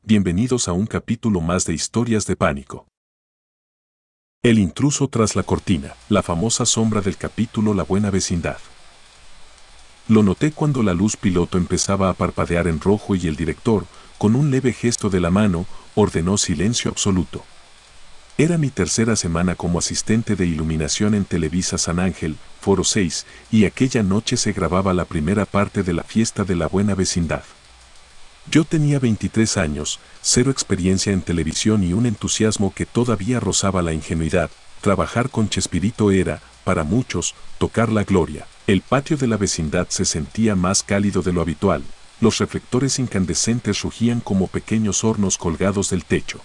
bienvenidos a un capítulo más de Historias de Pánico. El intruso tras la cortina, la famosa sombra del capítulo La Buena Vecindad. Lo noté cuando la luz piloto empezaba a parpadear en rojo y el director, con un leve gesto de la mano, ordenó silencio absoluto. Era mi tercera semana como asistente de iluminación en Televisa San Ángel, Foro 6, y aquella noche se grababa la primera parte de la fiesta de la Buena Vecindad. Yo tenía 23 años, cero experiencia en televisión y un entusiasmo que todavía rozaba la ingenuidad. Trabajar con Chespirito era, para muchos, tocar la gloria. El patio de la vecindad se sentía más cálido de lo habitual. Los reflectores incandescentes rugían como pequeños hornos colgados del techo.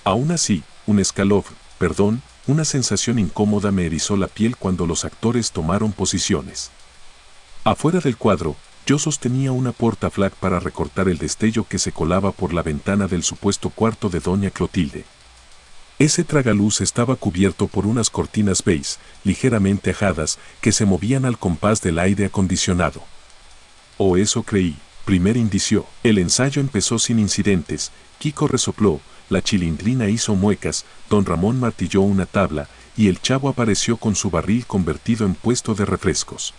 Aún así, una sensación incómoda me erizó la piel cuando los actores tomaron posiciones. Afuera del cuadro, yo sostenía una porta-flag para recortar el destello que se colaba por la ventana del supuesto cuarto de doña Clotilde. Ese tragaluz estaba cubierto por unas cortinas beige, ligeramente ajadas, que se movían al compás del aire acondicionado. O eso creí. Primer indicio. El ensayo empezó sin incidentes. Kiko resopló, la chilindrina hizo muecas, don Ramón martilló una tabla, y el chavo apareció con su barril convertido en puesto de refrescos.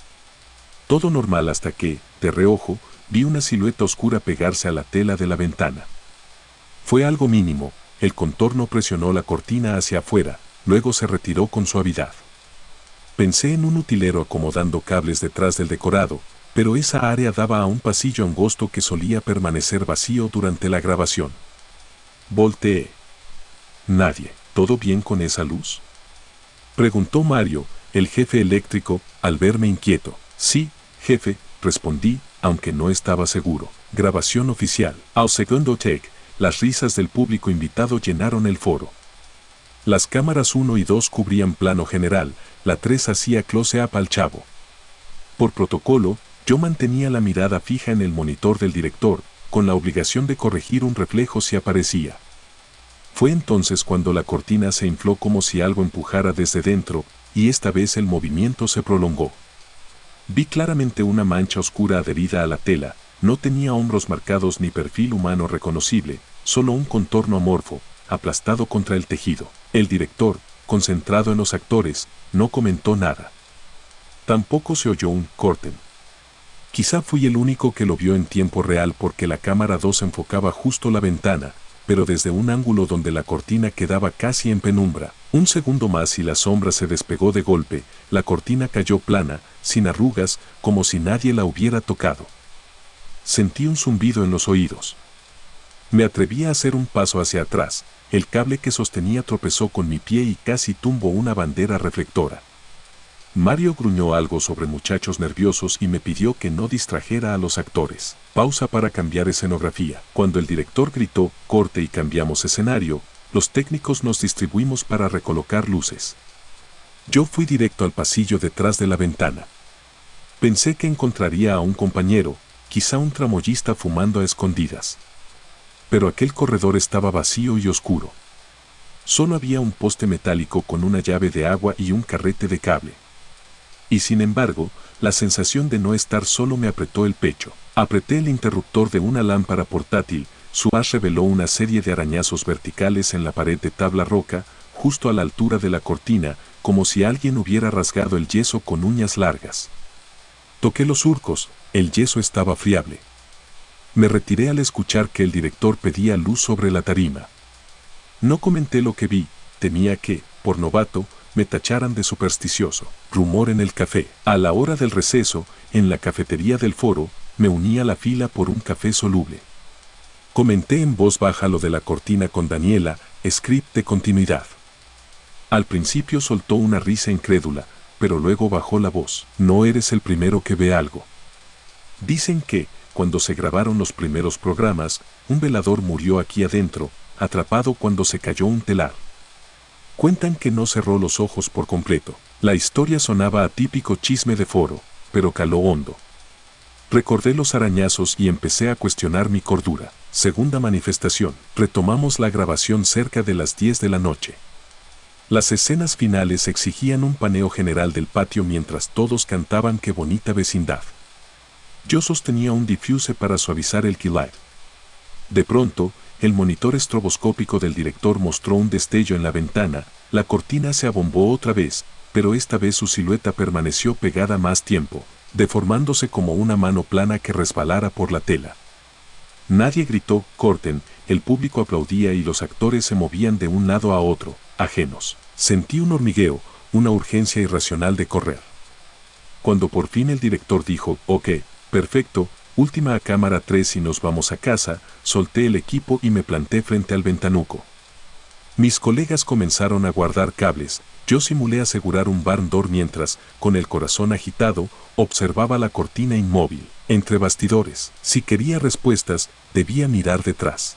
Todo normal hasta que, de reojo, vi una silueta oscura pegarse a la tela de la ventana. Fue algo mínimo, el contorno presionó la cortina hacia afuera, luego se retiró con suavidad. Pensé en un utilero acomodando cables detrás del decorado, pero esa área daba a un pasillo angosto que solía permanecer vacío durante la grabación. Volteé. Nadie. ¿Todo bien con esa luz?, preguntó Mario, el jefe eléctrico, al verme inquieto. Sí, jefe, respondí, aunque no estaba seguro. Grabación oficial. Al segundo take, las risas del público invitado llenaron el foro. Las cámaras 1 y 2 cubrían plano general, la 3 hacía close-up al chavo. Por protocolo, yo mantenía la mirada fija en el monitor del director, con la obligación de corregir un reflejo si aparecía. Fue entonces cuando la cortina se infló como si algo empujara desde dentro, y esta vez el movimiento se prolongó. Vi claramente una mancha oscura adherida a la tela, no tenía hombros marcados ni perfil humano reconocible, solo un contorno amorfo, aplastado contra el tejido. El director, concentrado en los actores, no comentó nada. Tampoco se oyó un corten. Quizá fui el único que lo vio en tiempo real porque la cámara 2 enfocaba justo la ventana, pero desde un ángulo donde la cortina quedaba casi en penumbra. Un segundo más y la sombra se despegó de golpe, la cortina cayó plana, sin arrugas, como si nadie la hubiera tocado. Sentí un zumbido en los oídos. Me atreví a hacer un paso hacia atrás, el cable que sostenía tropezó con mi pie y casi tumbó una bandera reflectora. Mario gruñó algo sobre muchachos nerviosos y me pidió que no distrajera a los actores. Pausa para cambiar escenografía. Cuando el director gritó, corte y cambiamos escenario, los técnicos nos distribuimos para recolocar luces. Yo fui directo al pasillo detrás de la ventana. Pensé que encontraría a un compañero, quizá un tramoyista fumando a escondidas. Pero aquel corredor estaba vacío y oscuro. Solo había un poste metálico con una llave de agua y un carrete de cable. Y sin embargo, la sensación de no estar solo me apretó el pecho. Apreté el interruptor de una lámpara portátil, su haz reveló una serie de arañazos verticales en la pared de tabla roca, justo a la altura de la cortina, como si alguien hubiera rasgado el yeso con uñas largas. Toqué los surcos, el yeso estaba friable. Me retiré al escuchar que el director pedía luz sobre la tarima. No comenté lo que vi, temía que, por novato, me tacharan de supersticioso. Rumor en el café. A la hora del receso, en la cafetería del foro, me uní a la fila por un café soluble. Comenté en voz baja lo de la cortina con Daniela, script de continuidad. Al principio soltó una risa incrédula, pero luego bajó la voz. No eres el primero que ve algo. Dicen que, cuando se grabaron los primeros programas, un velador murió aquí adentro, atrapado cuando se cayó un telar. Cuentan que no cerró los ojos por completo. La historia sonaba a típico chisme de foro, pero caló hondo. Recordé los arañazos y empecé a cuestionar mi cordura. Segunda manifestación. Retomamos la grabación cerca de las 10 de la noche. Las escenas finales exigían un paneo general del patio mientras todos cantaban Qué bonita vecindad. Yo sostenía un diffuse para suavizar el keylight. De pronto, el monitor estroboscópico del director mostró un destello en la ventana, la cortina se abombó otra vez, pero esta vez su silueta permaneció pegada más tiempo, deformándose como una mano plana que resbalara por la tela. Nadie gritó, corten, el público aplaudía y los actores se movían de un lado a otro, ajenos. Sentí un hormigueo, una urgencia irracional de correr. Cuando por fin el director dijo, ok, perfecto, última a cámara 3 y nos vamos a casa, solté el equipo y me planté frente al ventanuco. Mis colegas comenzaron a guardar cables, yo simulé asegurar un barn door mientras, con el corazón agitado, observaba la cortina inmóvil, entre bastidores. Si quería respuestas, debía mirar detrás.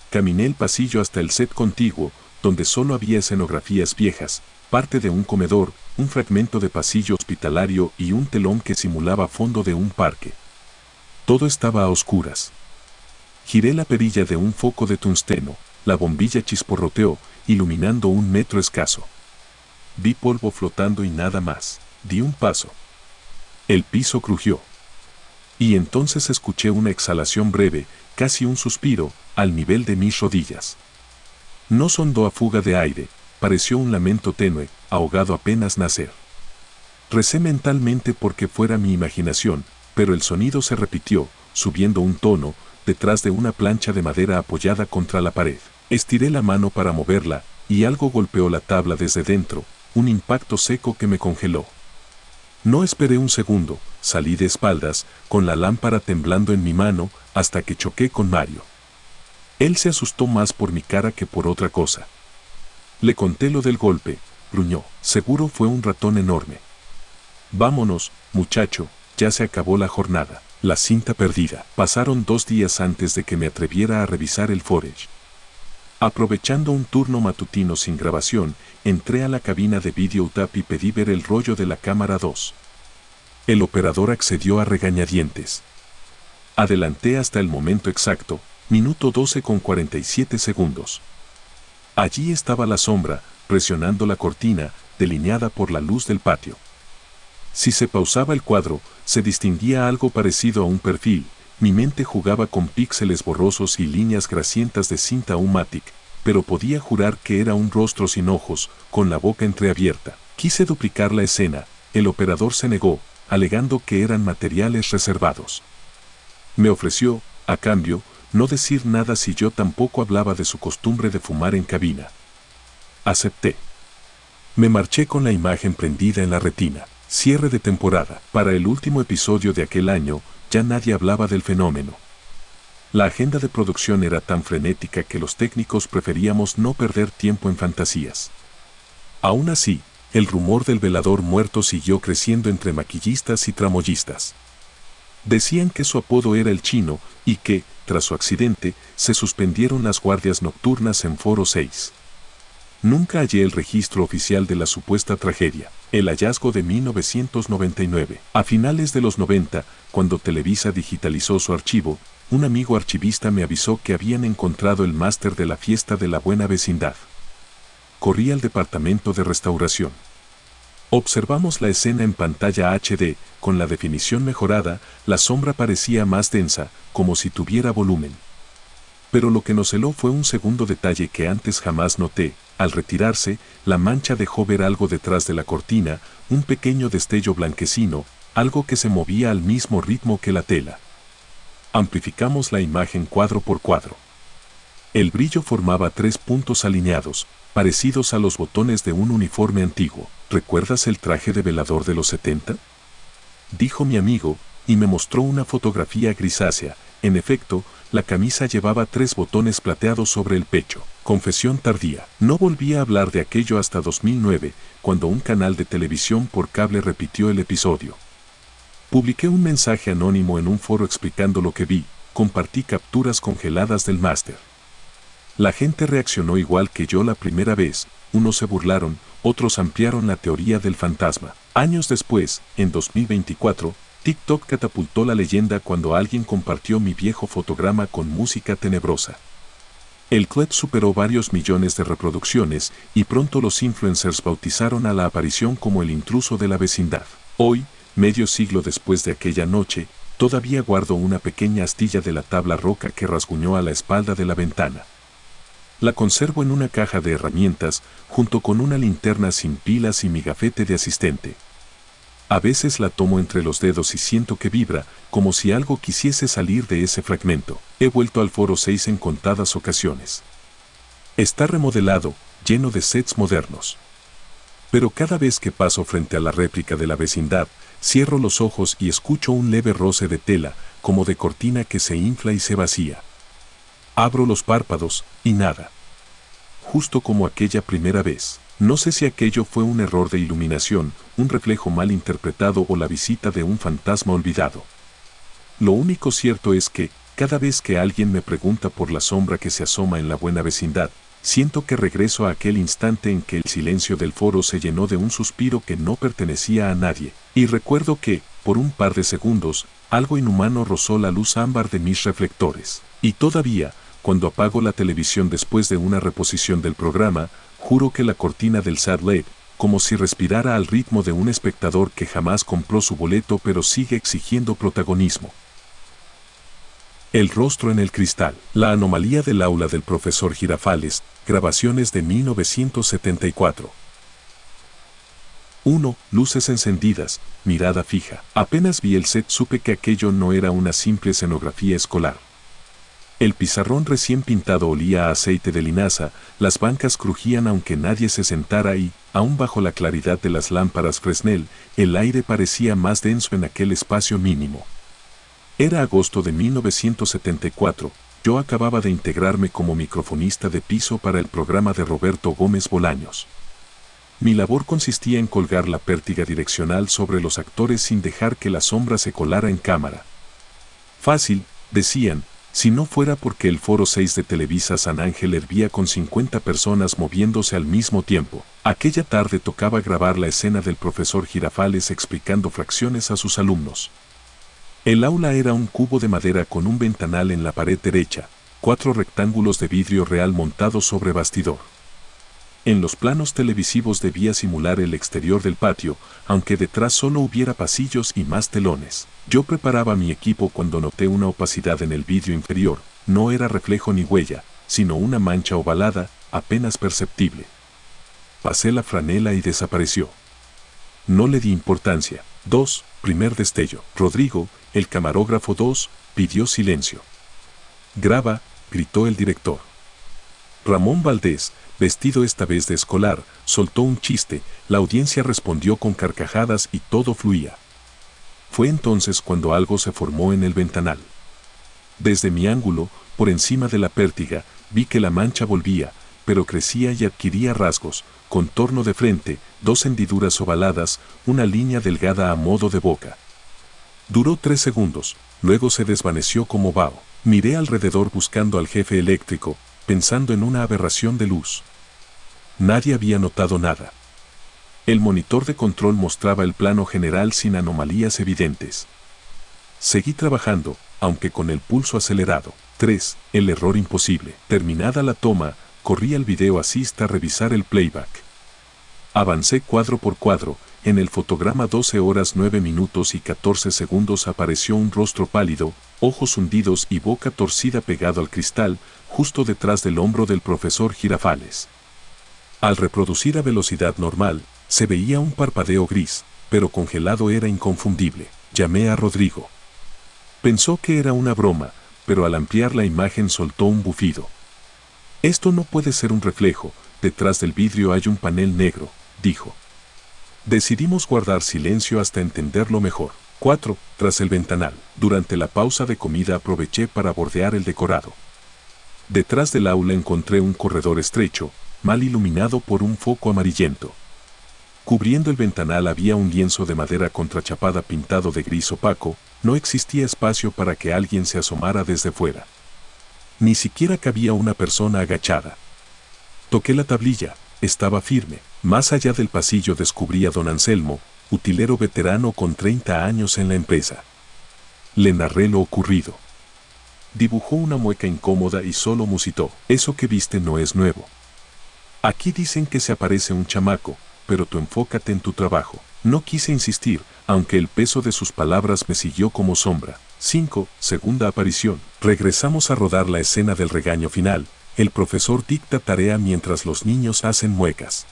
Caminé el pasillo hasta el set contiguo, donde solo había escenografías viejas, parte de un comedor, un fragmento de pasillo hospitalario y un telón que simulaba fondo de un parque. Todo estaba a oscuras. Giré la perilla de un foco de tungsteno, la bombilla chisporroteó, iluminando 1 metro escaso. Vi polvo flotando y nada más. Di un paso. El piso crujió. Y entonces escuché una exhalación breve, casi un suspiro, al nivel de mis rodillas. No sondó a fuga de aire, pareció un lamento tenue, ahogado apenas nacer. Recé mentalmente porque fuera mi imaginación, pero el sonido se repitió, subiendo un tono, detrás de una plancha de madera apoyada contra la pared. Estiré la mano para moverla, y algo golpeó la tabla desde dentro, un impacto seco que me congeló. No esperé un segundo, salí de espaldas, con la lámpara temblando en mi mano, hasta que choqué con Mario. Él se asustó más por mi cara que por otra cosa. Le conté lo del golpe, gruñó, seguro fue un ratón enorme. Vámonos, muchacho, ya se acabó la jornada. La cinta perdida. Pasaron 2 días antes de que me atreviera a revisar el footage. Aprovechando un turno matutino sin grabación, entré a la cabina de videotap y pedí ver el rollo de la cámara 2. El operador accedió a regañadientes. Adelanté hasta el momento exacto, minuto 12 con 47 segundos. Allí estaba la sombra, presionando la cortina, delineada por la luz del patio. Si se pausaba el cuadro, se distinguía algo parecido a un perfil. Mi mente jugaba con píxeles borrosos y líneas grasientas de cinta U-Matic, pero podía jurar que era un rostro sin ojos, con la boca entreabierta. Quise duplicar la escena, el operador se negó, alegando que eran materiales reservados. Me ofreció, a cambio, no decir nada si yo tampoco hablaba de su costumbre de fumar en cabina. Acepté. Me marché con la imagen prendida en la retina. Cierre de temporada. Para el último episodio de aquel año, ya nadie hablaba del fenómeno. La agenda de producción era tan frenética que los técnicos preferíamos no perder tiempo en fantasías. Aún así, el rumor del velador muerto siguió creciendo entre maquillistas y tramoyistas. Decían que su apodo era el Chino y que, tras su accidente, se suspendieron las guardias nocturnas en Foro 6. Nunca hallé el registro oficial de la supuesta tragedia. El hallazgo de 1999. A finales de los 90, cuando Televisa digitalizó su archivo, un amigo archivista me avisó que habían encontrado el máster de la fiesta de la buena vecindad. Corrí al departamento de restauración. Observamos la escena en pantalla HD, con la definición mejorada, la sombra parecía más densa, como si tuviera volumen. Pero lo que nos heló fue un segundo detalle que antes jamás noté. Al retirarse, la mancha dejó ver algo detrás de la cortina, un pequeño destello blanquecino, algo que se movía al mismo ritmo que la tela. Amplificamos la imagen cuadro por cuadro. El brillo formaba 3 puntos alineados, parecidos a los botones de un uniforme antiguo. ¿Recuerdas el traje de velador de los 70? Dijo mi amigo, y me mostró una fotografía grisácea. En efecto, la camisa llevaba 3 botones plateados sobre el pecho. Confesión tardía. No volví a hablar de aquello hasta 2009, cuando un canal de televisión por cable repitió el episodio. Publiqué un mensaje anónimo en un foro explicando lo que vi, compartí capturas congeladas del máster. La gente reaccionó igual que yo la primera vez, unos se burlaron, otros ampliaron la teoría del fantasma. Años después, en 2024, TikTok catapultó la leyenda cuando alguien compartió mi viejo fotograma con música tenebrosa. El clip superó varios millones de reproducciones y pronto los influencers bautizaron a la aparición como el intruso de la vecindad. Hoy, medio siglo después de aquella noche, Todavía guardo una pequeña astilla de la tabla roca que rasguñó a la espalda de la ventana. La conservo en una caja de herramientas, junto con una linterna sin pilas y mi gafete de asistente. A veces la tomo entre los dedos y siento que vibra, como si algo quisiese salir de ese fragmento. He vuelto al Foro 6 en contadas ocasiones. Está remodelado, lleno de sets modernos. Pero cada vez que paso frente a la réplica de la vecindad, cierro los ojos y escucho un leve roce de tela, como de cortina que se infla y se vacía. Abro los párpados, y nada. Justo como aquella primera vez. No sé si aquello fue un error de iluminación, un reflejo mal interpretado o la visita de un fantasma olvidado. Lo único cierto es que, cada vez que alguien me pregunta por la sombra que se asoma en la buena vecindad, siento que regreso a aquel instante en que el silencio del foro se llenó de un suspiro que no pertenecía a nadie, y recuerdo que, por un par de segundos, algo inhumano rozó la luz ámbar de mis reflectores. Y todavía, cuando apago la televisión después de una reposición del programa, juro que la cortina del Sad-Led, como si respirara al ritmo de un espectador que jamás compró su boleto pero sigue exigiendo protagonismo. El rostro en el cristal. La anomalía del aula del profesor Girafales, grabaciones de 1974. 1. Luces encendidas, mirada fija. Apenas vi el set supe que aquello no era una simple escenografía escolar. El pizarrón recién pintado olía a aceite de linaza, las bancas crujían aunque nadie se sentara y, aún bajo la claridad de las lámparas Fresnel, el aire parecía más denso en aquel espacio mínimo. Era agosto de 1974, yo acababa de integrarme como microfonista de piso para el programa de Roberto Gómez Bolaños. Mi labor consistía en colgar la pértiga direccional sobre los actores sin dejar que la sombra se colara en cámara. Fácil, decían, si no fuera porque el Foro 6 de Televisa San Ángel hervía con 50 personas moviéndose al mismo tiempo. Aquella tarde tocaba grabar la escena del profesor Girafales explicando fracciones a sus alumnos. El aula era un cubo de madera con un ventanal en la pared derecha, 4 rectángulos de vidrio real montados sobre bastidor. En los planos televisivos debía simular el exterior del patio, aunque detrás solo hubiera pasillos y más telones. Yo preparaba mi equipo cuando noté una opacidad en el vidrio inferior, no era reflejo ni huella, sino una mancha ovalada, apenas perceptible. Pasé la franela y desapareció. No le di importancia. 2. Primer destello. Rodrigo, el camarógrafo 2, pidió silencio. Graba, gritó el director. Ramón Valdés, vestido esta vez de escolar, soltó un chiste, la audiencia respondió con carcajadas y todo fluía. Fue entonces cuando algo se formó en el ventanal. Desde mi ángulo, por encima de la pértiga, vi que la mancha volvía, pero crecía y adquiría rasgos, contorno de frente, 2 hendiduras ovaladas, una línea delgada a modo de boca. Duró 3 segundos, luego se desvaneció como vaho. Miré alrededor buscando al jefe eléctrico, pensando en una aberración de luz. Nadie había notado nada. El monitor de control mostraba el plano general sin anomalías evidentes. Seguí trabajando, aunque con el pulso acelerado. 3. El error imposible. Terminada la toma, corrí al video assist a revisar el playback. Avancé cuadro por cuadro. En el fotograma 12 horas 9 minutos y 14 segundos apareció un rostro pálido, ojos hundidos y boca torcida pegado al cristal, justo detrás del hombro del profesor Girafales. Al reproducir a velocidad normal, se veía un parpadeo gris, pero congelado era inconfundible. Llamé a Rodrigo. Pensó que era una broma, pero al ampliar la imagen soltó un bufido. Esto no puede ser un reflejo, detrás del vidrio hay un panel negro, dijo. Decidimos guardar silencio hasta entenderlo mejor. 4. Tras el ventanal. Durante la pausa de comida aproveché para bordear el decorado. Detrás del aula encontré un corredor estrecho, mal iluminado por un foco amarillento. Cubriendo el ventanal había un lienzo de madera contrachapada pintado de gris opaco, no existía espacio para que alguien se asomara desde fuera. Ni siquiera cabía una persona agachada. Toqué la tablilla, estaba firme. Más allá del pasillo descubrí a don Anselmo, utilero veterano con 30 años en la empresa. Le narré lo ocurrido. Dibujó una mueca incómoda y solo musitó. Eso que viste no es nuevo. Aquí dicen que se aparece un chamaco, pero tú enfócate en tu trabajo. No quise insistir, aunque el peso de sus palabras me siguió como sombra. 5. Segunda aparición. Regresamos a rodar la escena del regaño final. El profesor dicta tarea mientras los niños hacen muecas.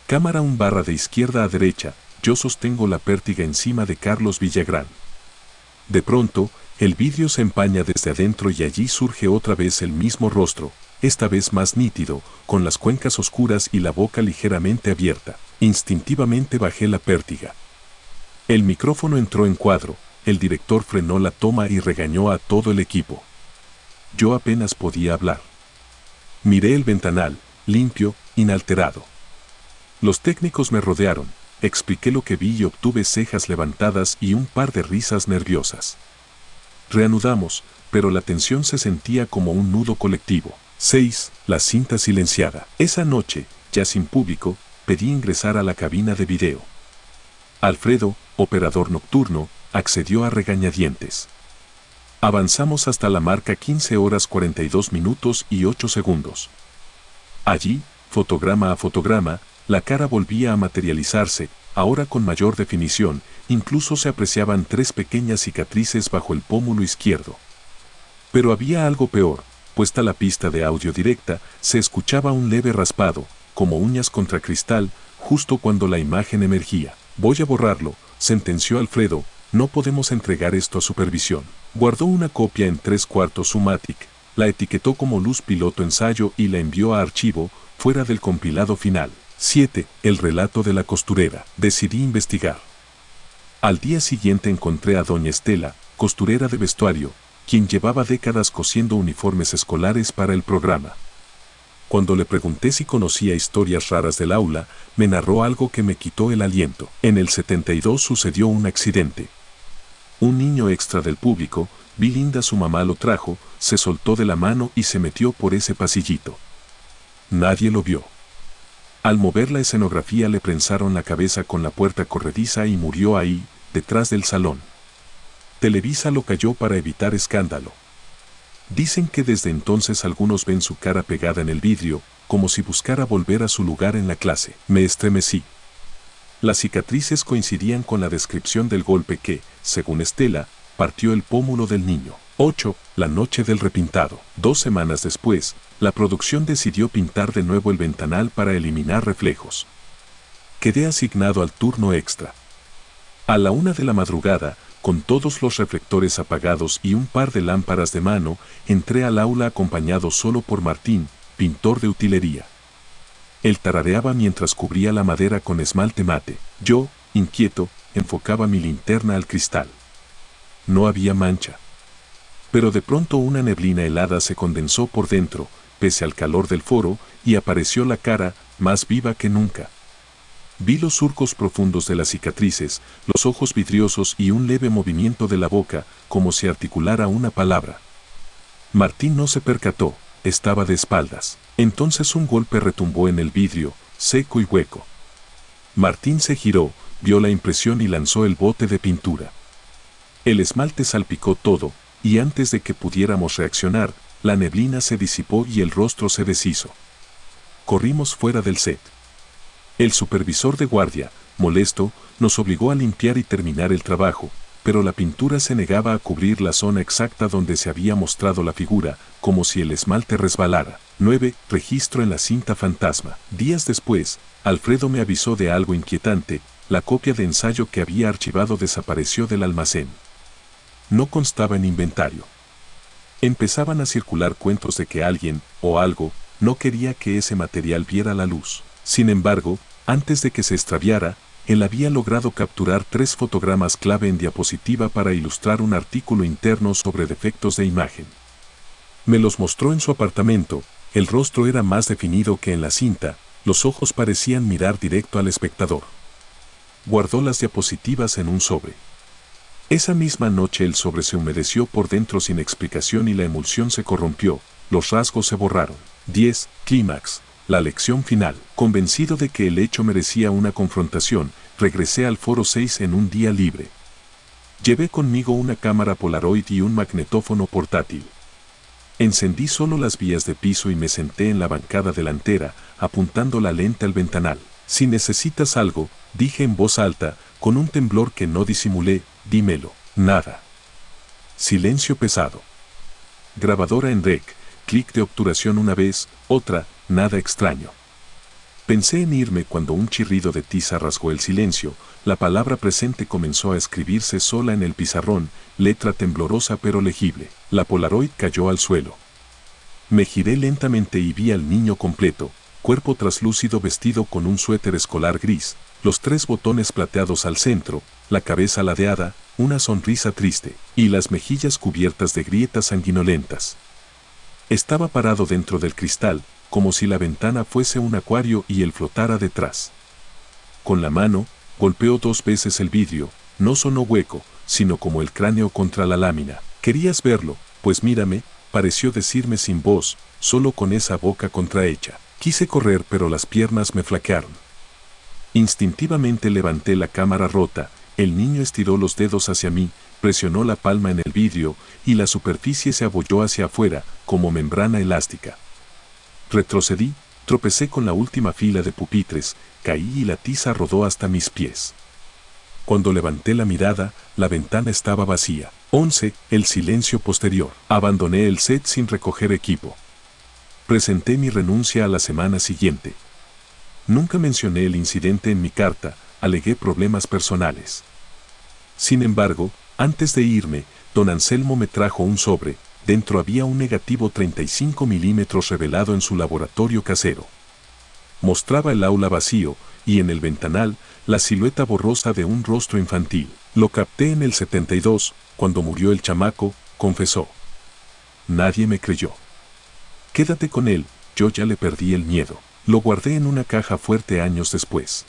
Cámara 1 de izquierda a derecha. Yo sostengo la pértiga encima de Carlos Villagrán. De pronto, el vidrio se empaña desde adentro y allí surge otra vez el mismo rostro, esta vez más nítido, con las cuencas oscuras y la boca ligeramente abierta. Instintivamente bajé la pértiga. El micrófono entró en cuadro, el director frenó la toma y regañó a todo el equipo. Yo apenas podía hablar. Miré el ventanal, limpio, inalterado. Los técnicos me rodearon, expliqué lo que vi y obtuve cejas levantadas y un par de risas nerviosas. Reanudamos, pero la tensión se sentía como un nudo colectivo. 6. La cinta silenciada. Esa noche, ya sin público, pedí ingresar a la cabina de video. Alfredo, operador nocturno, accedió a regañadientes. Avanzamos hasta la marca 15 horas 42 minutos y 8 segundos. Allí, fotograma a fotograma, la cara volvía a materializarse, ahora con mayor definición, incluso se apreciaban 3 pequeñas cicatrices bajo el pómulo izquierdo. Pero había algo peor, puesta la pista de audio directa, se escuchaba un leve raspado, como uñas contra cristal, justo cuando la imagen emergía. Voy a borrarlo, sentenció Alfredo, no podemos entregar esto a supervisión. Guardó una copia en 3/4 Sumatic, la etiquetó como luz piloto ensayo y la envió a archivo, fuera del compilado final. 7. El relato de la costurera. Decidí investigar. Al día siguiente encontré a doña Estela, costurera de vestuario, quien llevaba décadas cosiendo uniformes escolares para el programa. Cuando le pregunté si conocía historias raras del aula, me narró algo que me quitó el aliento. En el 72 sucedió un accidente. Un niño extra del público, vi linda su mamá lo trajo, se soltó de la mano y se metió por ese pasillito. Nadie lo vio. Al mover la escenografía le prensaron la cabeza con la puerta corrediza y murió ahí, detrás del salón. Televisa lo cayó para evitar escándalo. Dicen que desde entonces algunos ven su cara pegada en el vidrio, como si buscara volver a su lugar en la clase. Me estremecí. Las cicatrices coincidían con la descripción del golpe que, según Estela, partió el pómulo del niño. 8. La noche del repintado. 2 semanas después, la producción decidió pintar de nuevo el ventanal para eliminar reflejos. Quedé asignado al turno extra. A la 1 de la madrugada, con todos los reflectores apagados y un par de lámparas de mano, entré al aula acompañado solo por Martín, pintor de utilería. Él tarareaba mientras cubría la madera con esmalte mate. Yo, inquieto, enfocaba mi linterna al cristal. No había mancha. Pero de pronto una neblina helada se condensó por dentro, pese al calor del foro, y apareció la cara, más viva que nunca. Vi los surcos profundos de las cicatrices, los ojos vidriosos y un leve movimiento de la boca, como si articulara una palabra. Martín no se percató, estaba de espaldas. Entonces un golpe retumbó en el vidrio, seco y hueco. Martín se giró, vio la impresión y lanzó el bote de pintura. El esmalte salpicó todo, y antes de que pudiéramos reaccionar, la neblina se disipó y el rostro se deshizo. Corrimos fuera del set. El supervisor de guardia, molesto, nos obligó a limpiar y terminar el trabajo, pero la pintura se negaba a cubrir la zona exacta donde se había mostrado la figura, como si el esmalte resbalara. 9. Registro en la cinta fantasma. Días después, Alfredo me avisó de algo inquietante, la copia de ensayo que había archivado desapareció del almacén. No constaba en inventario. Empezaban a circular cuentos de que alguien, o algo, no quería que ese material viera la luz. Sin embargo, antes de que se extraviara, él había logrado capturar 3 fotogramas clave en diapositiva para ilustrar un artículo interno sobre defectos de imagen. Me los mostró en su apartamento, el rostro era más definido que en la cinta, los ojos parecían mirar directo al espectador. Guardó las diapositivas en un sobre. Esa misma noche el sobre se humedeció por dentro sin explicación y la emulsión se corrompió, los rasgos se borraron. 10. Clímax. La lección final. Convencido de que el hecho merecía una confrontación, regresé al Foro 6 en un día libre. Llevé conmigo una cámara Polaroid y un magnetófono portátil. Encendí solo las vías de piso y me senté en la bancada delantera, apuntando la lente al ventanal. Si necesitas algo, dije en voz alta, con un temblor que no disimulé, dímelo. Nada. Silencio pesado. Grabadora en rec, clic de obturación una vez, otra, nada extraño. Pensé en irme cuando un chirrido de tiza rasgó el silencio, la palabra presente comenzó a escribirse sola en el pizarrón, letra temblorosa pero legible. La Polaroid cayó al suelo. Me giré lentamente y vi al niño completo, cuerpo traslúcido vestido con un suéter escolar gris, los 3 botones plateados al centro, la cabeza ladeada, una sonrisa triste, y las mejillas cubiertas de grietas sanguinolentas. Estaba parado dentro del cristal, como si la ventana fuese un acuario y él flotara detrás. Con la mano, golpeó 2 veces el vidrio, no sonó hueco, sino como el cráneo contra la lámina. ¿Querías verlo? Pues mírame, pareció decirme sin voz, solo con esa boca contrahecha. Quise correr pero las piernas me flaquearon. Instintivamente levanté la cámara rota, el niño estiró los dedos hacia mí, presionó la palma en el vidrio, y la superficie se abolló hacia afuera, como membrana elástica. Retrocedí, tropecé con la última fila de pupitres, caí y la tiza rodó hasta mis pies. Cuando levanté la mirada, la ventana estaba vacía. 11. El silencio posterior. Abandoné el set sin recoger equipo. Presenté mi renuncia a la semana siguiente. Nunca mencioné el incidente en mi carta, alegué problemas personales. Sin embargo, antes de irme, don Anselmo me trajo un sobre. Dentro había un negativo 35 milímetros revelado en su laboratorio casero. Mostraba el aula vacío, y en el ventanal, la silueta borrosa de un rostro infantil. Lo capté en el 72, cuando murió el chamaco, confesó. Nadie me creyó. Quédate con él, yo ya le perdí el miedo. Lo guardé en una caja fuerte años después.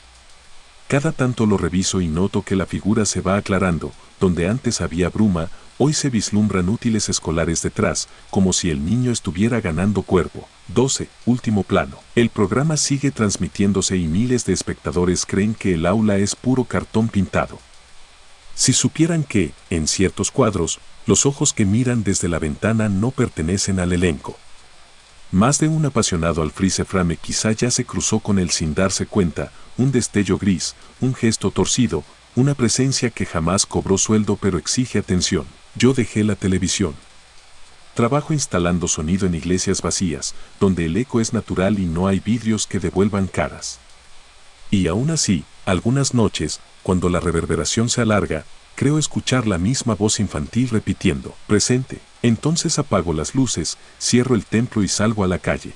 Cada tanto lo reviso y noto que la figura se va aclarando, donde antes había bruma, hoy se vislumbran útiles escolares detrás, como si el niño estuviera ganando cuerpo. 12. Último plano. El programa sigue transmitiéndose y miles de espectadores creen que el aula es puro cartón pintado. Si supieran que, en ciertos cuadros, los ojos que miran desde la ventana no pertenecen al elenco. Más de un apasionado al freeze frame quizá ya se cruzó con él sin darse cuenta, un destello gris, un gesto torcido, una presencia que jamás cobró sueldo pero exige atención. Yo dejé la televisión. Trabajo instalando sonido en iglesias vacías, donde el eco es natural y no hay vidrios que devuelvan caras. Y aún así, algunas noches, cuando la reverberación se alarga, creo escuchar la misma voz infantil repitiendo, presente. Entonces apago las luces, cierro el templo y salgo a la calle.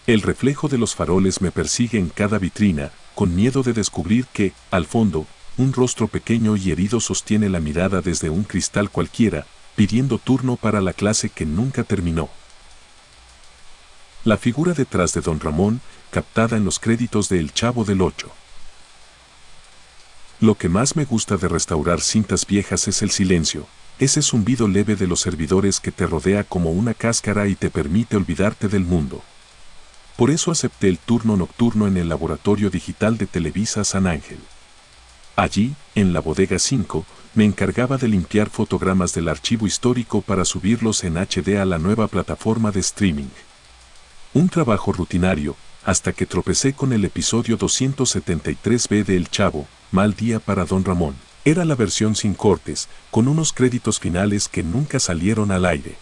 El reflejo de los faroles me persigue en cada vitrina, con miedo de descubrir que, al fondo, un rostro pequeño y herido sostiene la mirada desde un cristal cualquiera, pidiendo turno para la clase que nunca terminó. La figura detrás de don Ramón, captada en los créditos de El Chavo del Ocho. Lo que más me gusta de restaurar cintas viejas es el silencio, ese zumbido leve de los servidores que te rodea como una cáscara y te permite olvidarte del mundo. Por eso acepté el turno nocturno en el laboratorio digital de Televisa San Ángel. Allí, en la bodega 5, me encargaba de limpiar fotogramas del archivo histórico para subirlos en HD a la nueva plataforma de streaming. Un trabajo rutinario, hasta que tropecé con el episodio 273B de El Chavo, Mal Día para don Ramón. Era la versión sin cortes, con unos créditos finales que nunca salieron al aire.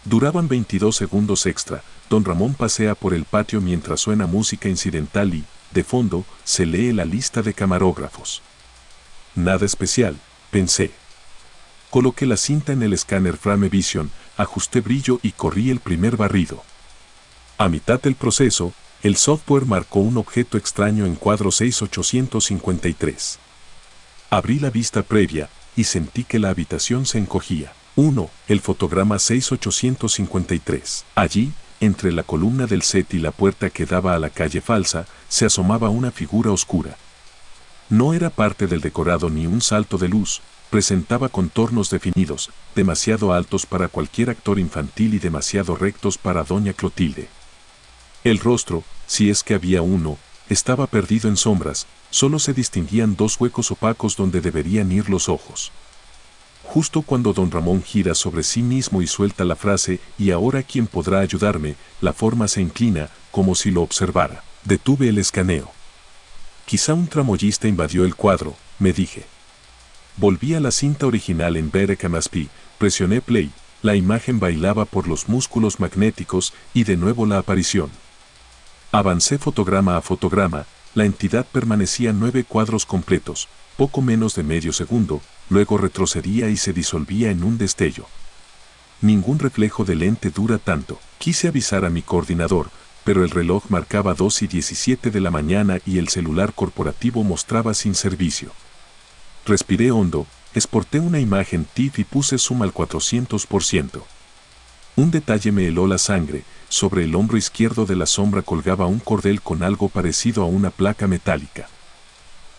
Duraban 22 segundos extra, don Ramón pasea por el patio mientras suena música incidental y, de fondo, se lee la lista de camarógrafos. Nada especial, pensé. Coloqué la cinta en el escáner Framevision, ajusté brillo y corrí el primer barrido. A mitad del proceso, el software marcó un objeto extraño en cuadro 6853. Abrí la vista previa y sentí que la habitación se encogía. 1. El fotograma 6853. Allí, entre la columna del set y la puerta que daba a la calle falsa, se asomaba una figura oscura. No era parte del decorado ni un salto de luz, presentaba contornos definidos, demasiado altos para cualquier actor infantil y demasiado rectos para doña Clotilde. El rostro, si es que había uno, estaba perdido en sombras, solo se distinguían 2 huecos opacos donde deberían ir los ojos. Justo cuando don Ramón gira sobre sí mismo y suelta la frase, ¿y ahora quién podrá ayudarme?, la forma se inclina, como si lo observara. Detuve el escaneo. Quizá un tramoyista invadió el cuadro, me dije. Volví a la cinta original en Betacam-SP, presioné play, la imagen bailaba por los músculos magnéticos y de nuevo la aparición. Avancé fotograma a fotograma, la entidad permanecía 9 cuadros completos, poco menos de medio segundo, luego retrocedía y se disolvía en un destello. Ningún reflejo de lente dura tanto. Quise avisar a mi coordinador, pero el reloj marcaba 2:17 de la mañana y el celular corporativo mostraba sin servicio. Respiré hondo, exporté una imagen TIFF y puse zoom al 400%. Un detalle me heló la sangre. Sobre el hombro izquierdo de la sombra colgaba un cordel con algo parecido a una placa metálica.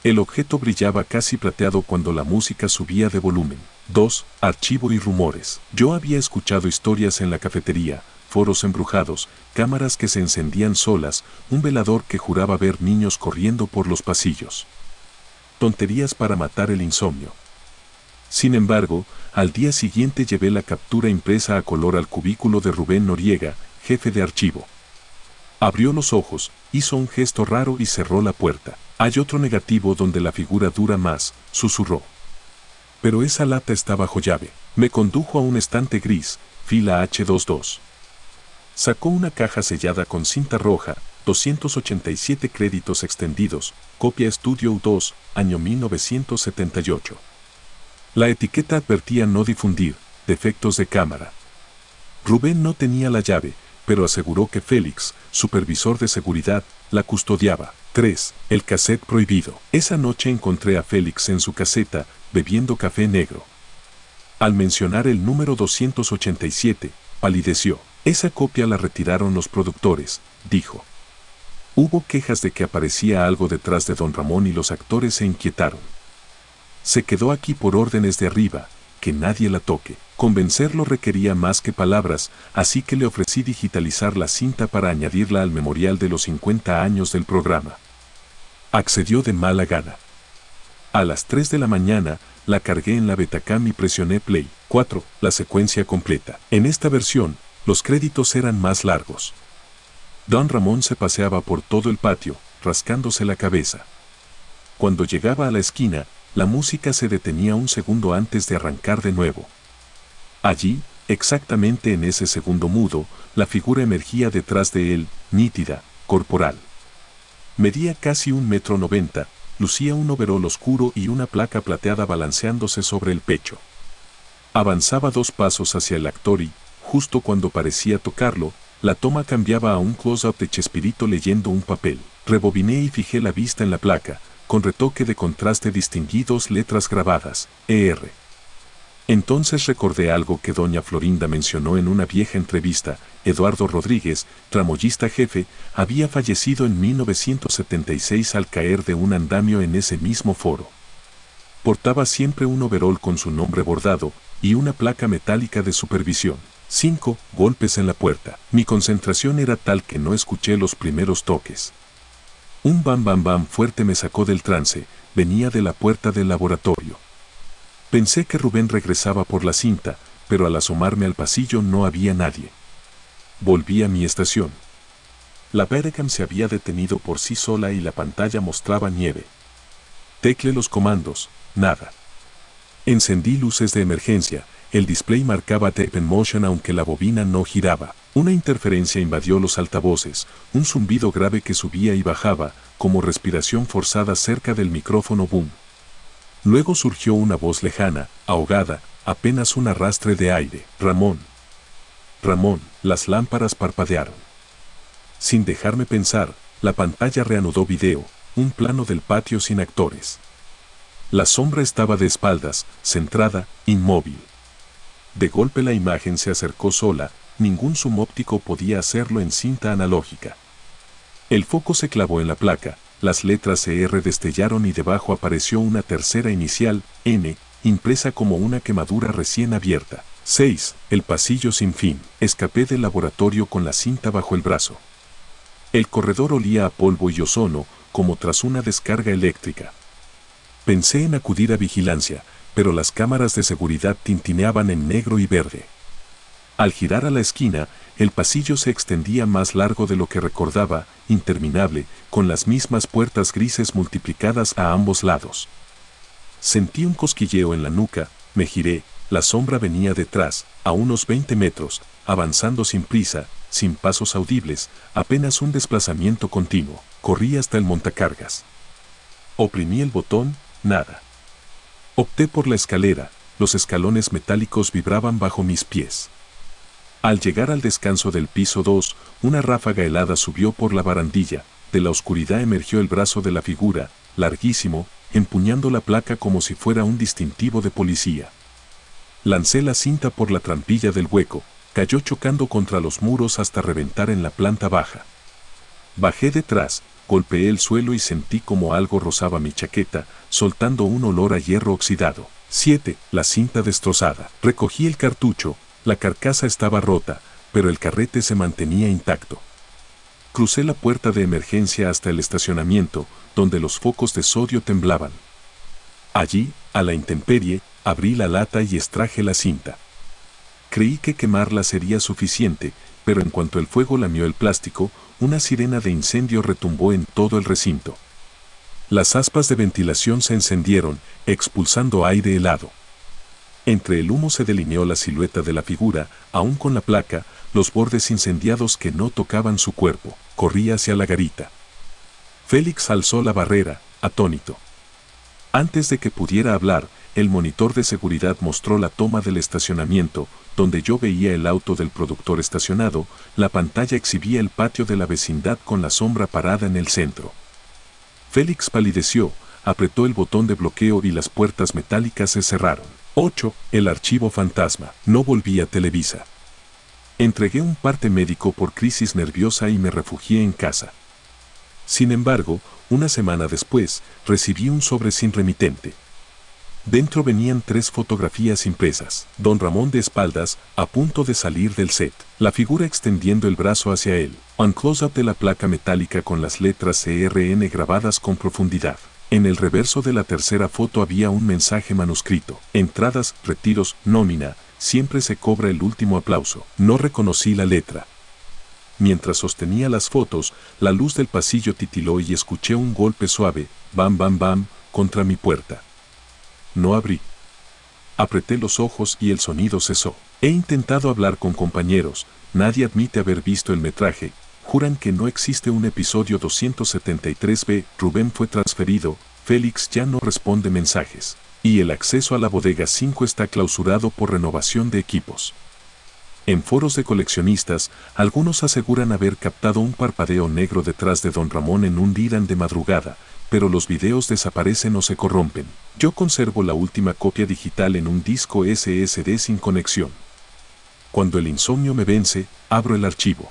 El objeto brillaba casi plateado cuando la música subía de volumen. 2. Archivo y rumores. Yo había escuchado historias en la cafetería, foros embrujados, cámaras que se encendían solas, un velador que juraba ver niños corriendo por los pasillos. Tonterías para matar el insomnio. Sin embargo, al día siguiente llevé la captura impresa a color al cubículo de Rubén Noriega, jefe de archivo. Abrió los ojos, hizo un gesto raro y cerró la puerta. Hay otro negativo donde la figura dura más, susurró. Pero esa lata está bajo llave. Me condujo a un estante gris, fila H22. Sacó una caja sellada con cinta roja, 287 créditos extendidos, copia Estudio U2, año 1978. La etiqueta advertía no difundir, defectos de cámara. Rubén no tenía la llave, pero aseguró que Félix, supervisor de seguridad, la custodiaba. 3. El cassette prohibido. Esa noche encontré a Félix en su caseta, bebiendo café negro. Al mencionar el número 287, palideció. Esa copia la retiraron los productores, dijo. Hubo quejas de que aparecía algo detrás de Don Ramón y los actores se inquietaron. Se quedó aquí por órdenes de arriba, que nadie la toque. Convencerlo requería más que palabras, así que le ofrecí digitalizar la cinta para añadirla al memorial de los 50 años del programa. Accedió de mala gana. A las 3 de la mañana, la cargué en la Betacam y presioné play. 4. La secuencia completa. En esta versión, los créditos eran más largos. Don Ramón se paseaba por todo el patio, rascándose la cabeza. Cuando llegaba a la esquina, la música se detenía un segundo antes de arrancar de nuevo. Allí, exactamente en ese segundo mudo, la figura emergía detrás de él, nítida, corporal. Medía casi 1,90 m, lucía un overol oscuro y una placa plateada balanceándose sobre el pecho. Avanzaba 2 pasos hacia el actor y, justo cuando parecía tocarlo, la toma cambiaba a un close-up de Chespirito leyendo un papel. Rebobiné y fijé la vista en la placa, con retoque de contraste distinguí 2 letras grabadas, ER. Entonces recordé algo que doña Florinda mencionó en una vieja entrevista. Eduardo Rodríguez, tramoyista jefe, había fallecido en 1976 al caer de un andamio en ese mismo foro. Portaba siempre un overol con su nombre bordado y una placa metálica de supervisión. 5. Golpes en la puerta. Mi concentración era tal que no escuché los primeros toques. Un bam bam bam fuerte me sacó del trance, venía de la puerta del laboratorio. Pensé que Rubén regresaba por la cinta, pero al asomarme al pasillo no había nadie. Volví a mi estación. La Betacam se había detenido por sí sola y la pantalla mostraba nieve. Tecleé los comandos, nada. Encendí luces de emergencia, el display marcaba tape in motion aunque la bobina no giraba. Una interferencia invadió los altavoces, un zumbido grave que subía y bajaba, como respiración forzada cerca del micrófono boom. Luego surgió una voz lejana, ahogada, apenas un arrastre de aire. Ramón. Ramón, las lámparas parpadearon. Sin dejarme pensar, la pantalla reanudó video, un plano del patio sin actores. La sombra estaba de espaldas, centrada, inmóvil. De golpe la imagen se acercó sola, ningún zoom óptico podía hacerlo en cinta analógica. El foco se clavó en la placa. Las letras ER destellaron y debajo apareció una tercera inicial, N, impresa como una quemadura recién abierta. 6. El pasillo sin fin. Escapé del laboratorio con la cinta bajo el brazo. El corredor olía a polvo y ozono, como tras una descarga eléctrica. Pensé en acudir a vigilancia, pero las cámaras de seguridad tintineaban en negro y verde. Al girar a la esquina, el pasillo se extendía más largo de lo que recordaba, interminable, con las mismas puertas grises multiplicadas a ambos lados. Sentí un cosquilleo en la nuca, me giré, la sombra venía detrás, a unos 20 metros, avanzando sin prisa, sin pasos audibles, apenas un desplazamiento continuo. Corrí hasta el montacargas. Oprimí el botón, nada. Opté por la escalera, los escalones metálicos vibraban bajo mis pies. Al llegar al descanso del piso 2, una ráfaga helada subió por la barandilla, de la oscuridad emergió el brazo de la figura, larguísimo, empuñando la placa como si fuera un distintivo de policía. Lancé la cinta por la trampilla del hueco, cayó chocando contra los muros hasta reventar en la planta baja. Bajé detrás, golpeé el suelo y sentí como algo rozaba mi chaqueta, soltando un olor a hierro oxidado. 7. La cinta destrozada. Recogí el cartucho, la carcasa estaba rota, pero el carrete se mantenía intacto. Crucé la puerta de emergencia hasta el estacionamiento, donde los focos de sodio temblaban. Allí, a la intemperie, abrí la lata y extraje la cinta. Creí que quemarla sería suficiente, pero en cuanto el fuego lamió el plástico, una sirena de incendio retumbó en todo el recinto. Las aspas de ventilación se encendieron, expulsando aire helado. Entre el humo se delineó la silueta de la figura, aún con la placa, los bordes incendiados que no tocaban su cuerpo. Corrí hacia la garita. Félix alzó la barrera, atónito. Antes de que pudiera hablar, el monitor de seguridad mostró la toma del estacionamiento, donde yo veía el auto del productor estacionado, la pantalla exhibía el patio de la vecindad con la sombra parada en el centro. Félix palideció, apretó el botón de bloqueo y las puertas metálicas se cerraron. 8. El archivo fantasma. No volví a Televisa. Entregué un parte médico por crisis nerviosa y me refugié en casa. Sin embargo, una semana después, recibí un sobre sin remitente. Dentro venían 3 fotografías impresas. Don Ramón de espaldas, a punto de salir del set. La figura extendiendo el brazo hacia él. Un close-up de la placa metálica con las letras CRN grabadas con profundidad. En el reverso de la tercera foto había un mensaje manuscrito. Entradas, retiros, nómina, siempre se cobra el último aplauso. No reconocí la letra. Mientras sostenía las fotos, la luz del pasillo titiló y escuché un golpe suave, bam bam bam, contra mi puerta. No abrí. Apreté los ojos y el sonido cesó. He intentado hablar con compañeros, nadie admite haber visto el metraje, juran que no existe un episodio 273b, Rubén fue transferido, Félix ya no responde mensajes, y el acceso a la bodega 5 está clausurado por renovación de equipos. En foros de coleccionistas, algunos aseguran haber captado un parpadeo negro detrás de Don Ramón en un Dylan de madrugada, pero los videos desaparecen o se corrompen. Yo conservo la última copia digital en un disco SSD sin conexión. Cuando el insomnio me vence, abro el archivo.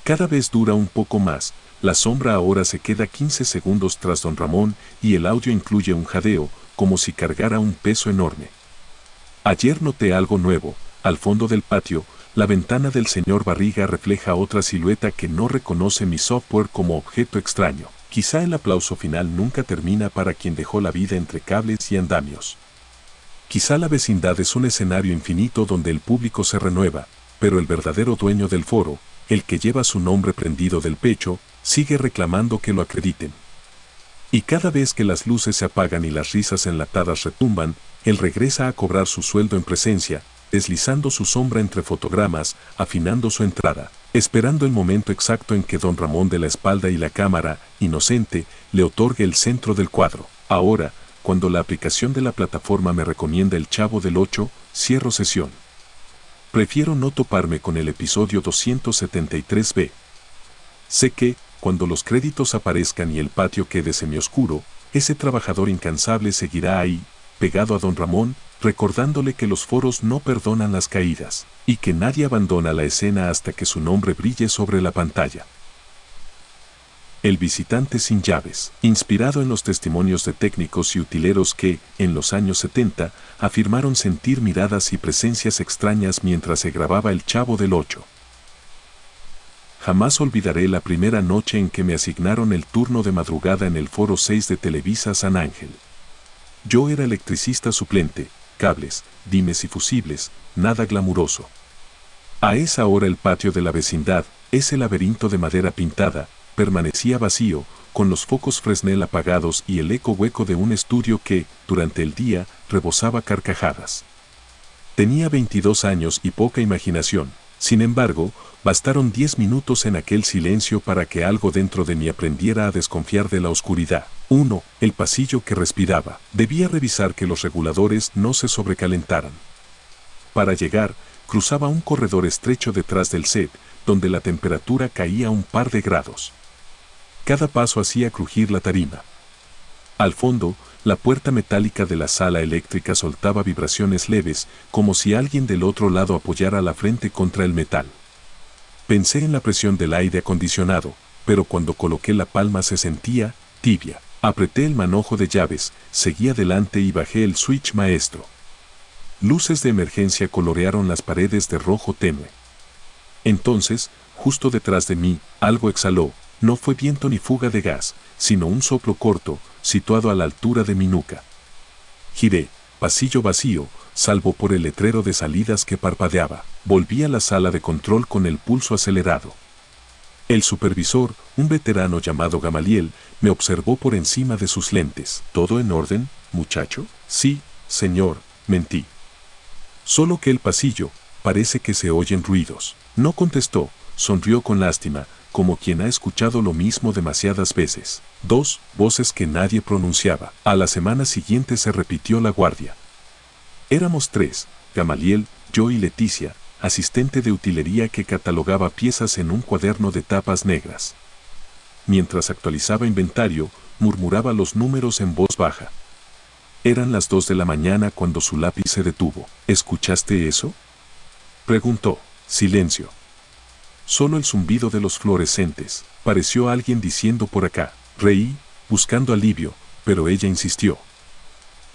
Cada vez dura un poco más, la sombra ahora se queda 15 segundos tras Don Ramón y el audio incluye un jadeo, como si cargara un peso enorme. Ayer noté algo nuevo, al fondo del patio, la ventana del señor Barriga refleja otra silueta que no reconoce mi software como objeto extraño. Quizá el aplauso final nunca termina para quien dejó la vida entre cables y andamios. Quizá la vecindad es un escenario infinito donde el público se renueva, pero el verdadero dueño del foro, el que lleva su nombre prendido del pecho, sigue reclamando que lo acrediten. Y cada vez que las luces se apagan y las risas enlatadas retumban, él regresa a cobrar su sueldo en presencia, deslizando su sombra entre fotogramas, afinando su entrada, esperando el momento exacto en que Don Ramón de la espalda y la cámara, inocente, le otorgue el centro del cuadro. Ahora, cuando la aplicación de la plataforma me recomienda El Chavo del 8, cierro sesión. Prefiero no toparme con el episodio 273b. Sé que, cuando los créditos aparezcan y el patio quede semioscuro, ese trabajador incansable seguirá ahí, pegado a Don Ramón, recordándole que los foros no perdonan las caídas, y que nadie abandona la escena hasta que su nombre brille sobre la pantalla. El visitante sin llaves, inspirado en los testimonios de técnicos y utileros que, en los años 70, afirmaron sentir miradas y presencias extrañas mientras se grababa El Chavo del 8. Jamás olvidaré la primera noche en que me asignaron el turno de madrugada en el Foro 6 de Televisa San Ángel. Yo era electricista suplente, cables, dimes y fusibles, nada glamuroso. A esa hora el patio de la vecindad, ese laberinto de madera pintada, permanecía vacío, con los focos Fresnel apagados y el eco hueco de un estudio que, durante el día, rebosaba carcajadas. Tenía 22 años y poca imaginación. Sin embargo, bastaron 10 minutos en aquel silencio para que algo dentro de mí aprendiera a desconfiar de la oscuridad. 1. El pasillo que respiraba. Debía revisar que los reguladores no se sobrecalentaran. Para llegar, cruzaba un corredor estrecho detrás del set, donde la temperatura caía un par de grados. Cada paso hacía crujir la tarima. Al fondo, la puerta metálica de la sala eléctrica soltaba vibraciones leves, como si alguien del otro lado apoyara la frente contra el metal. Pensé en la presión del aire acondicionado, pero cuando coloqué la palma se sentía tibia. Apreté el manojo de llaves, seguí adelante y bajé el switch maestro. Luces de emergencia colorearon las paredes de rojo tenue. Entonces, justo detrás de mí, algo exhaló. No fue viento ni fuga de gas, sino un soplo corto, situado a la altura de mi nuca. Giré, pasillo vacío, salvo por el letrero de salidas que parpadeaba. Volví a la sala de control con el pulso acelerado. El supervisor, un veterano llamado Gamaliel, me observó por encima de sus lentes. ¿Todo en orden, muchacho? Sí, señor, mentí. Solo que el pasillo, parece que se oyen ruidos. No contestó, sonrió con lástima, como quien ha escuchado lo mismo demasiadas veces. 2 voces que nadie pronunciaba. A la semana siguiente se repitió la guardia. Éramos 3, Gamaliel, yo y Leticia, asistente de utilería que catalogaba piezas en un cuaderno de tapas negras. Mientras actualizaba inventario, murmuraba los números en voz baja. Eran las 2 de la mañana cuando su lápiz se detuvo. ¿Escuchaste eso?, preguntó. Silencio. Solo el zumbido de los fluorescentes. Pareció alguien diciendo por acá. Reí, buscando alivio, pero ella insistió.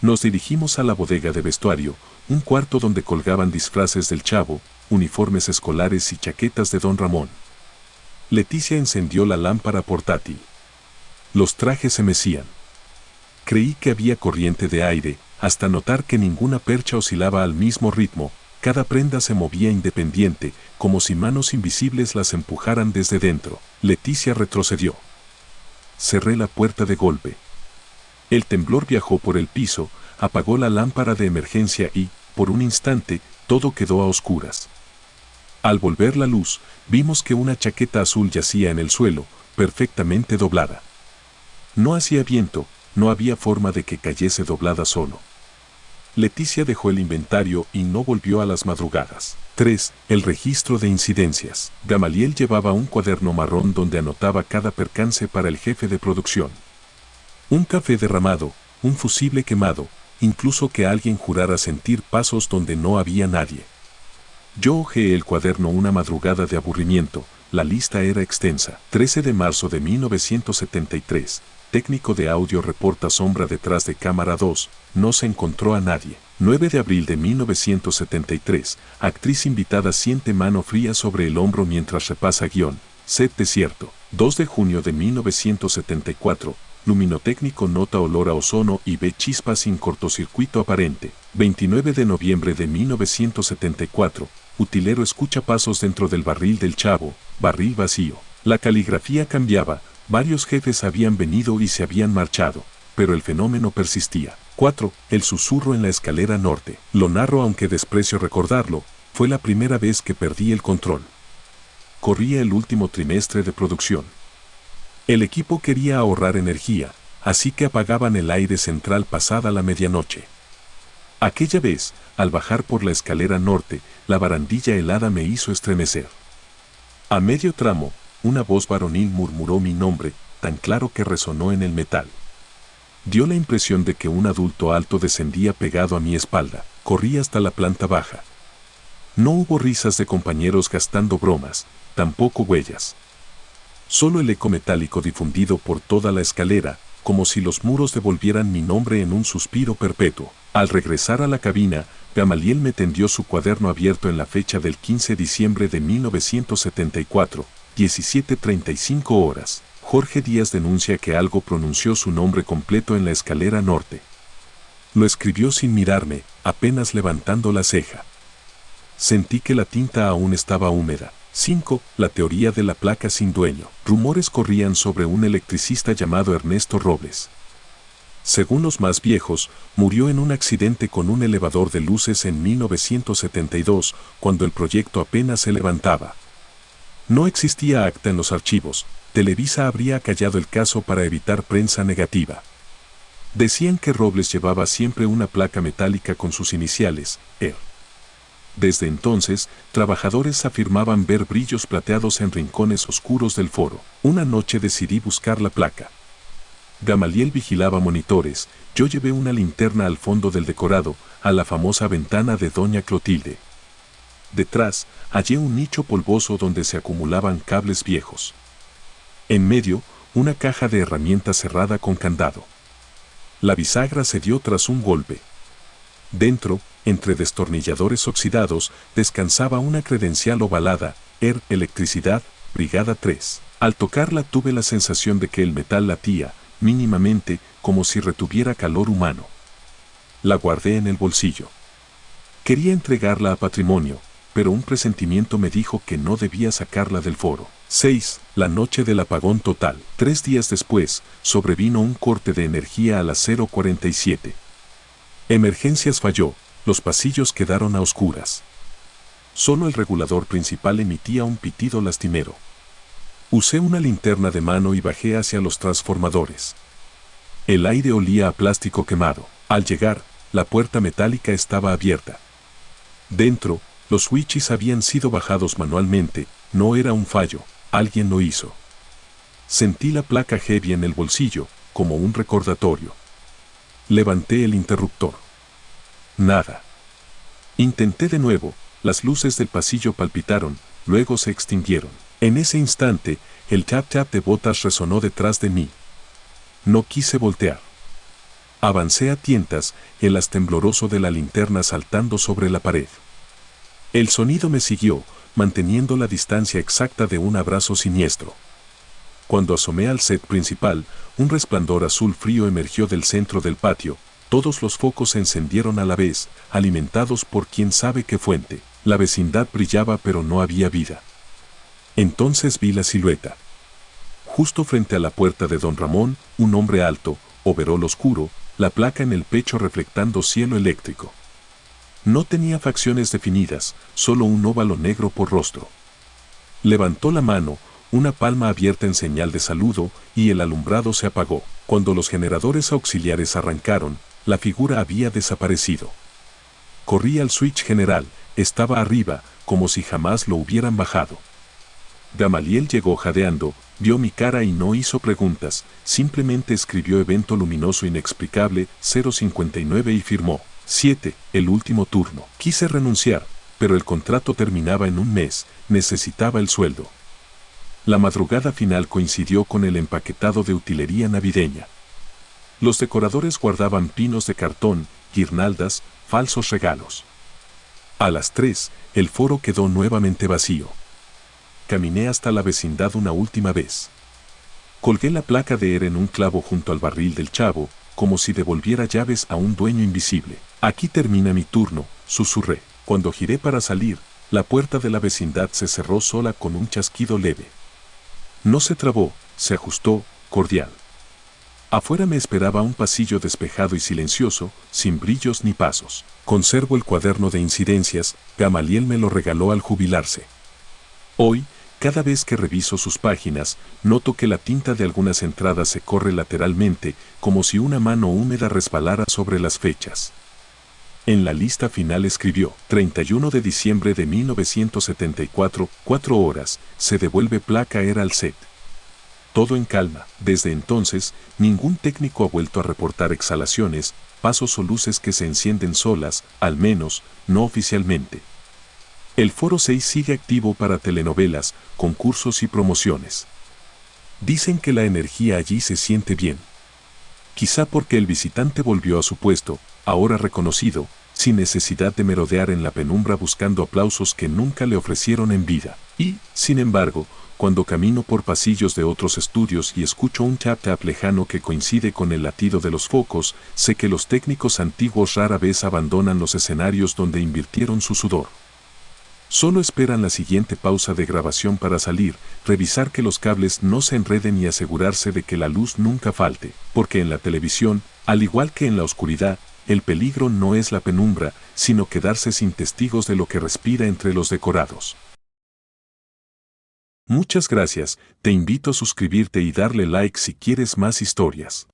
Nos dirigimos a la bodega de vestuario, un cuarto donde colgaban disfraces del Chavo, uniformes escolares y chaquetas de Don Ramón. Leticia encendió la lámpara portátil. Los trajes se mecían. Creí que había corriente de aire, hasta notar que ninguna percha oscilaba al mismo ritmo. Cada prenda se movía independiente, como si manos invisibles las empujaran desde dentro. Leticia retrocedió. Cerré la puerta de golpe. El temblor viajó por el piso, apagó la lámpara de emergencia y, por un instante, todo quedó a oscuras. Al volver la luz, vimos que una chaqueta azul yacía en el suelo, perfectamente doblada. No hacía viento, no había forma de que cayese doblada solo. Leticia dejó el inventario y no volvió a las madrugadas. 3. El registro de incidencias. Gamaliel llevaba un cuaderno marrón donde anotaba cada percance para el jefe de producción. Un café derramado, un fusible quemado, incluso que alguien jurara sentir pasos donde no había nadie. Yo hojeé el cuaderno una madrugada de aburrimiento, la lista era extensa. 13 de marzo de 1973. Técnico de audio reporta sombra detrás de cámara 2, no se encontró a nadie. 9 de abril de 1973, actriz invitada siente mano fría sobre el hombro mientras repasa guión, set desierto. 2 de junio de 1974, luminotécnico nota olor a ozono y ve chispas sin cortocircuito aparente. 29 de noviembre de 1974, utilero escucha pasos dentro del barril del Chavo, barril vacío. La caligrafía cambiaba. Varios jefes habían venido y se habían marchado, pero el fenómeno persistía. 4. El susurro en la escalera norte. Lo narro aunque desprecio recordarlo, fue la primera vez que perdí el control. Corría el último trimestre de producción. El equipo quería ahorrar energía, así que apagaban el aire central pasada la medianoche. Aquella vez, al bajar por la escalera norte, la barandilla helada me hizo estremecer. A medio tramo, una voz varonil murmuró mi nombre, tan claro que resonó en el metal. Dio la impresión de que un adulto alto descendía pegado a mi espalda. Corrí hasta la planta baja. No hubo risas de compañeros gastando bromas, tampoco huellas. Solo el eco metálico difundido por toda la escalera, como si los muros devolvieran mi nombre en un suspiro perpetuo. Al regresar a la cabina, Gamaliel me tendió su cuaderno abierto en la fecha del 15 de diciembre de 1974. 17:35 horas. Jorge Díaz denuncia que algo pronunció su nombre completo en la escalera norte. Lo escribió sin mirarme, apenas levantando la ceja. Sentí que la tinta aún estaba húmeda. 5. La teoría de la placa sin dueño. Rumores corrían sobre un electricista llamado Ernesto Robles. Según los más viejos, murió en un accidente con un elevador de luces en 1972, cuando el proyecto apenas se levantaba. No existía acta en los archivos. Televisa habría acallado el caso para evitar prensa negativa. Decían que Robles llevaba siempre una placa metálica con sus iniciales, ER. Desde entonces, trabajadores afirmaban ver brillos plateados en rincones oscuros del foro. Una noche decidí buscar la placa. Gamaliel vigilaba monitores, yo llevé una linterna al fondo del decorado, a la famosa ventana de Doña Clotilde. Detrás, hallé un nicho polvoso donde se acumulaban cables viejos. En medio, una caja de herramientas cerrada con candado. La bisagra se dio tras un golpe. Dentro, entre destornilladores oxidados, descansaba una credencial ovalada, ER Electricidad, Brigada 3. Al tocarla tuve la sensación de que el metal latía, mínimamente, como si retuviera calor humano. La guardé en el bolsillo. Quería entregarla a Patrimonio, pero un presentimiento me dijo que no debía sacarla del foro. 6. La noche del apagón total. 3 días después, sobrevino un corte de energía a las 0:47. Emergencias falló, los pasillos quedaron a oscuras. Solo el regulador principal emitía un pitido lastimero. Usé una linterna de mano y bajé hacia los transformadores. El aire olía a plástico quemado. Al llegar, la puerta metálica estaba abierta. Dentro, los switches habían sido bajados manualmente, no era un fallo, alguien lo hizo. Sentí la placa heavy en el bolsillo, como un recordatorio. Levanté el interruptor. Nada. Intenté de nuevo, las luces del pasillo palpitaron, luego se extinguieron. En ese instante, el tap-tap de botas resonó detrás de mí. No quise voltear. Avancé a tientas, el haz tembloroso de la linterna saltando sobre la pared. El sonido me siguió, manteniendo la distancia exacta de un abrazo siniestro. Cuando asomé al set principal, un resplandor azul frío emergió del centro del patio. Todos los focos se encendieron a la vez, alimentados por quién sabe qué fuente. La vecindad brillaba pero no había vida. Entonces vi la silueta. Justo frente a la puerta de don Ramón, un hombre alto, overol oscuro, la placa en el pecho reflectando cielo eléctrico. No tenía facciones definidas, solo un óvalo negro por rostro. Levantó la mano, una palma abierta en señal de saludo, y el alumbrado se apagó. Cuando los generadores auxiliares arrancaron, la figura había desaparecido. Corrí al switch general, estaba arriba, como si jamás lo hubieran bajado. Gamaliel llegó jadeando, vio mi cara y no hizo preguntas, simplemente escribió evento luminoso inexplicable 059 y firmó. 7. El último turno. Quise renunciar, pero el contrato terminaba en un mes, necesitaba el sueldo. La madrugada final coincidió con el empaquetado de utilería navideña. Los decoradores guardaban pinos de cartón, guirnaldas, falsos regalos. A las 3, el foro quedó nuevamente vacío. Caminé hasta la vecindad una última vez. Colgué la placa de ER en un clavo junto al barril del Chavo, como si devolviera llaves a un dueño invisible. Aquí termina mi turno, susurré. Cuando giré para salir, la puerta de la vecindad se cerró sola con un chasquido leve. No se trabó, se ajustó, cordial. Afuera me esperaba un pasillo despejado y silencioso, sin brillos ni pasos. Conservo el cuaderno de incidencias, Gamaliel me lo regaló al jubilarse. Hoy, cada vez que reviso sus páginas, noto que la tinta de algunas entradas se corre lateralmente, como si una mano húmeda resbalara sobre las fechas. En la lista final escribió, 31 de diciembre de 1974, 4 horas, se devuelve placa ER al set. Todo en calma. Desde entonces, ningún técnico ha vuelto a reportar exhalaciones, pasos o luces que se encienden solas, al menos, no oficialmente. El Foro 6 sigue activo para telenovelas, concursos y promociones. Dicen que la energía allí se siente bien. Quizá porque el visitante volvió a su puesto, ahora reconocido, sin necesidad de merodear en la penumbra buscando aplausos que nunca le ofrecieron en vida. Y, sin embargo, cuando camino por pasillos de otros estudios y escucho un tap-tap lejano que coincide con el latido de los focos, sé que los técnicos antiguos rara vez abandonan los escenarios donde invirtieron su sudor. Solo esperan la siguiente pausa de grabación para salir, revisar que los cables no se enreden y asegurarse de que la luz nunca falte, porque en la televisión, al igual que en la oscuridad, el peligro no es la penumbra, sino quedarse sin testigos de lo que respira entre los decorados. Muchas gracias, te invito a suscribirte y darle like si quieres más historias.